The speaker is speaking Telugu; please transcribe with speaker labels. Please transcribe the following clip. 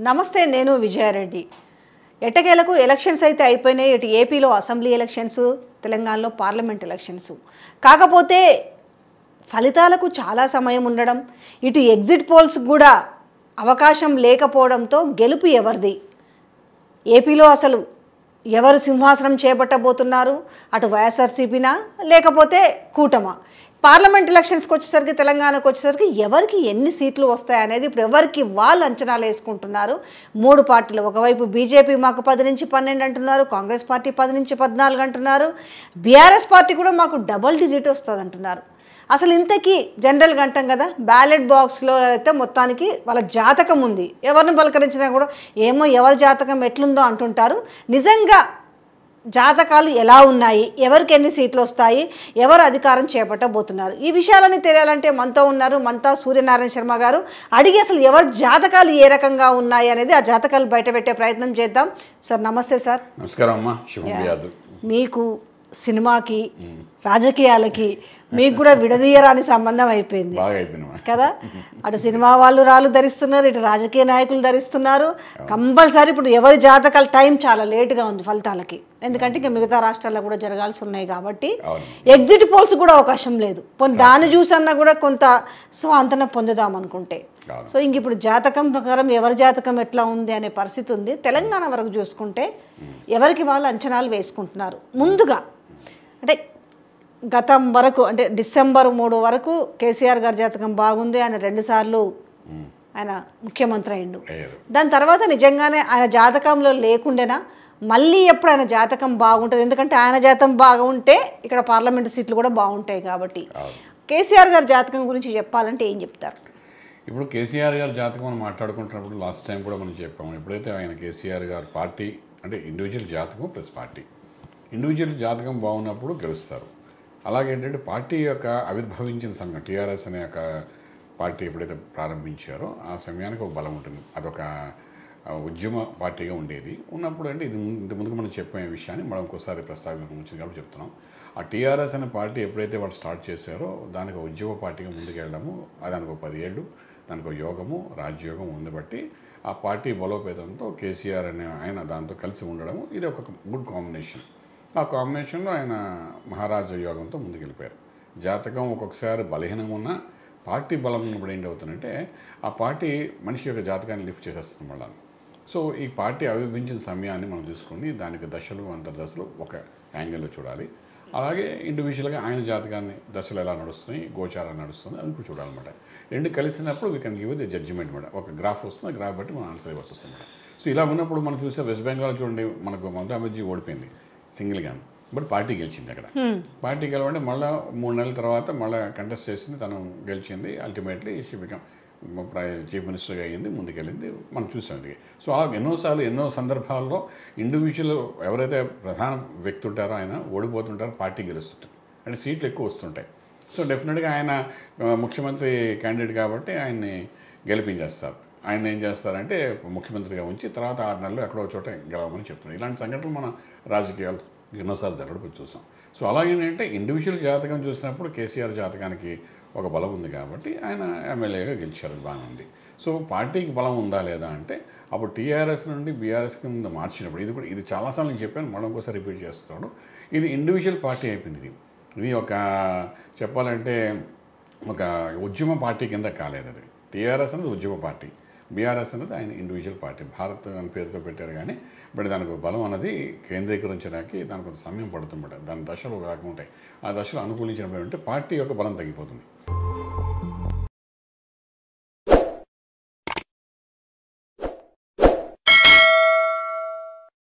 Speaker 1: నమస్తే, నేను విజయారెడ్డి. ఎట్టకేలకు ఎలక్షన్స్ అయితే అయిపోయినాయి. ఇటు ఏపీలో అసెంబ్లీ ఎలక్షన్స్, తెలంగాణలో పార్లమెంట్ ఎలక్షన్స్. కాకపోతే ఫలితాలకు చాలా సమయం ఉండడం, ఇటు ఎగ్జిట్ పోల్స్ కూడా అవకాశం లేకపోవడంతో గెలుపు ఎవరిది, ఏపీలో అసలు ఎవరు సింహాసనం చేపట్టబోతున్నారు, అటు వైఎస్ఆర్సీపీనా లేకపోతే కూటమా, పార్లమెంట్ ఎలక్షన్స్కి వచ్చేసరికి తెలంగాణకు వచ్చేసరికి ఎవరికి ఎన్ని సీట్లు వస్తాయనేది ఇప్పుడు ఎవరికి వాళ్ళు అంచనాలు వేసుకుంటున్నారు. మూడు పార్టీలు, ఒకవైపు బీజేపీ మాకు 10 నుంచి 12 అంటున్నారు, కాంగ్రెస్ పార్టీ 10 నుంచి 14 అంటున్నారు, బీఆర్ఎస్ పార్టీ కూడా మాకు డబల్ డిజిట్ వస్తుంది అంటున్నారు. అసలు ఇంతకీ జనరల్గా అంటాం కదా, బ్యాలెట్ బాక్స్లో అయితే మొత్తానికి వాళ్ళ జాతకం ఉంది, ఎవరిని పలకరించినా కూడా ఏమో ఎవరి జాతకం ఎట్లుందో అంటుంటారు. నిజంగా జాతకాలు ఎలా ఉన్నాయి, ఎవరికి ఎన్ని సీట్లు వస్తాయి, ఎవరు అధికారం చేపట్టబోతున్నారు, ఈ విషయాలన్నీ తెలియాలంటే మనతో ఉన్నారు మంతా సూర్యనారాయణ శర్మ గారు. అడిగి అసలు ఎవరి జాతకాలు ఏ రకంగా ఉన్నాయి అనేది ఆ జాతకాలు బయట పెట్టే ప్రయత్నం చేద్దాం. సార్ నమస్తే. సార్
Speaker 2: నమస్కారం అమ్మా. శుభం.
Speaker 1: మీకు సినిమాకి రాజకీయాలకి మీకు కూడా విడదీయరాని సంబంధం అయిపోయింది కదా. అటు సినిమా వాళ్ళు రాళ్ళు ధరిస్తున్నారు, ఇటు రాజకీయ నాయకులు ధరిస్తున్నారు. కంపల్సరీ ఇప్పుడు ఎవరి జాతకాల టైం చాలా లేటుగా ఉంది ఫలితాలకి, ఎందుకంటే ఇంకా మిగతా రాష్ట్రాల్లో కూడా జరగాల్సి ఉన్నాయి కాబట్టి ఎగ్జిట్ పోల్స్ కూడా అవకాశం లేదు. దాన్ని చూసన్నా కూడా కొంత స్వాంతన పొందుదాం అనుకుంటే. సో ఇంక ఇప్పుడు జాతకం ప్రకారం ఎవరి జాతకం ఎట్లా ఉంది అనే పరిస్థితి ఉంది. తెలంగాణ వరకు చూసుకుంటే ఎవరికి వాళ్ళు అంచనాలు వేసుకుంటున్నారు. ముందుగా అంటే గతం వరకు, అంటే డిసెంబర్ 3 వరకు కేసీఆర్ గారి జాతకం బాగుంది, ఆయన 2 సార్లు ఆయన ముఖ్యమంత్రి అయ్యిండు. దాని తర్వాత నిజంగానే ఆయన జాతకంలో లేకుండేనా, మళ్ళీ ఎప్పుడు ఆయన జాతకం బాగుంటుంది, ఎందుకంటే ఆయన జాతకం బాగుంటే ఇక్కడ పార్లమెంటు సీట్లు కూడా బాగుంటాయి కాబట్టి. కేసీఆర్ గారి జాతకం గురించి చెప్పాలంటే ఏం చెప్తారు?
Speaker 2: ఇప్పుడు కేసీఆర్ గారి జాతకం మనం మాట్లాడుకుంటున్నప్పుడు లాస్ట్ టైం కూడా మనం చెప్పాము, ఎప్పుడైతే ఆయన కేసీఆర్ గారు పార్టీ అంటే ఇండివిజువల్ జాతకం ప్లస్ పార్టీ, ఇండివిజువల్ జాతకం బాగున్నప్పుడు గెలుస్తారు. అలాగే ఏంటంటే పార్టీ యొక్క ఆవిర్భవించిన సమయం, టీఆర్ఎస్ అనే ఒక పార్టీ ఎప్పుడైతే ప్రారంభించారో ఆ సమయానికి ఒక బలం ఉంటుంది. అదొక ఉద్యమ పార్టీగా ఉండేది. ఉన్నప్పుడు అంటే ఇది ముందుకు మనం చెప్పే విషయాన్ని మనం ఇంకోసారి ప్రస్తావించింది కాబట్టి చెప్తున్నాం. ఆ టీఆర్ఎస్ అనే పార్టీ ఎప్పుడైతే వాళ్ళు స్టార్ట్ చేశారో దానికి ఒక ఉద్యమ పార్టీగా ముందుకెళ్ళడము, దానికి ఒక 10 ఏళ్ళు దానికి ఒక యోగము రాజ్యోగం ఉంది బట్టి ఆ పార్టీ బలోపేతంతో కేసీఆర్ అనే ఆయన దాంతో కలిసి ఉండడము, ఇది ఒక గుడ్ కాంబినేషన్. ఆ కాంబినేషన్లో ఆయన మహారాజ యోగంతో ముందుకెళ్ళిపోయారు. జాతకం ఒక్కొక్కసారి బలహీనంగా ఉన్న పార్టీ బలం ఉన్నప్పుడు ఏంటి అవుతుందంటే ఆ పార్టీ మనిషి యొక్క జాతకాన్ని లిఫ్ట్ చేసేస్తుంది మళ్ళీ. సో ఈ పార్టీ ఆవిర్భించిన సమయాన్ని మనం తీసుకుని దానికి దశలు అంతర్దశలు ఒక యాంగిల్లో చూడాలి. అలాగే ఇండివిజువల్గా ఆయన జాతకాన్ని దశలు ఎలా నడుస్తున్నాయి, గోచారం నడుస్తుంది అని కూడా చూడాలన్నమాట. రెండు కలిసినప్పుడు we can give the judgement madam. ఒక గ్రాఫ్ వస్తుంది, ఆ గ్రాఫ్ బట్టి మనం ఆన్సర్ ఇవ్వాల్సి వస్తుంది మేడం. సో ఇలా ఉన్నప్పుడు మనం చూసే వెస్ట్ బెంగాల్ చూడండి, మనకు మమతా బెనర్జీ ఓడిపోయింది సింగిల్గా, బట్ పార్టీ గెలిచింది. అక్కడ పార్టీ గెలవంటే మళ్ళీ 3 నెలల తర్వాత మళ్ళీ కంటెస్ట్ చేసింది, తను గెలిచింది. అల్టిమేట్లీ షీ బికమ్ చీఫ్ మినిస్టర్గా అయ్యింది, ముందుకెళ్ళింది, మనం చూసాం ఇది. సో అలా ఎన్నోసార్లు ఎన్నో సందర్భాల్లో ఇండివిజువల్ ఎవరైతే ప్రధాన వ్యక్తి ఉంటారో ఆయన ఓడిపోతుంటారో, పార్టీ గెలుస్తుంటారు, అంటే సీట్లు ఎక్కువ వస్తుంటాయి. సో డెఫినెట్గా ఆయన ముఖ్యమంత్రి క్యాండిడేట్ కాబట్టి ఆయన్ని గెలిపించేస్తారు. ఆయన ఏం చేస్తారంటే ముఖ్యమంత్రిగా ఉంచి తర్వాత 6 నెలలు ఎక్కడో చోట గెలవమని చెప్తున్నారు. ఇలాంటి సంఘటనలు మన రాజకీయాలు ఎన్నోసార్లు జరగడం చూసాం. సో అలాగేంటంటే ఇండివిజువల్ జాతకం చూసినప్పుడు కేసీఆర్ జాతకానికి ఒక బలం ఉంది కాబట్టి ఆయన ఎమ్మెల్యేగా గెలిచారు, బాగా ఉంది. సో పార్టీకి బలం ఉందా లేదా అంటే అప్పుడు టీఆర్ఎస్ నుండి బీఆర్ఎస్ కింద మార్చినప్పుడు ఇది చాలాసార్లు నేను చెప్పాను, మళ్ళీ ఇంకోసారి రిపీట్ చేస్తున్నాడు. ఇది ఇండివిజువల్ పార్టీ అయిపోయింది. ఇది ఒక చెప్పాలంటే ఒక ఉద్యమ పార్టీ కింద కాలేదు. అది టీఆర్ఎస్ అనేది ఉద్యమ పార్టీ, బీఆర్ఎస్ అనేది ఆయన ఇండివిజువల్ పార్టీ. భారత్ అని పేరుతో పెట్టారు కానీ బట్ దానికి బలం అనేది కేంద్రీకరించడానికి దానికి కొంత సమయం పడుతుందన్నమాట. దాని దశలు ఒక రకం ఉంటాయి. ఆ దశలు అనుకూలించినప్పుడు అంటే పార్టీ యొక్క బలం తగ్గిపోతుంది.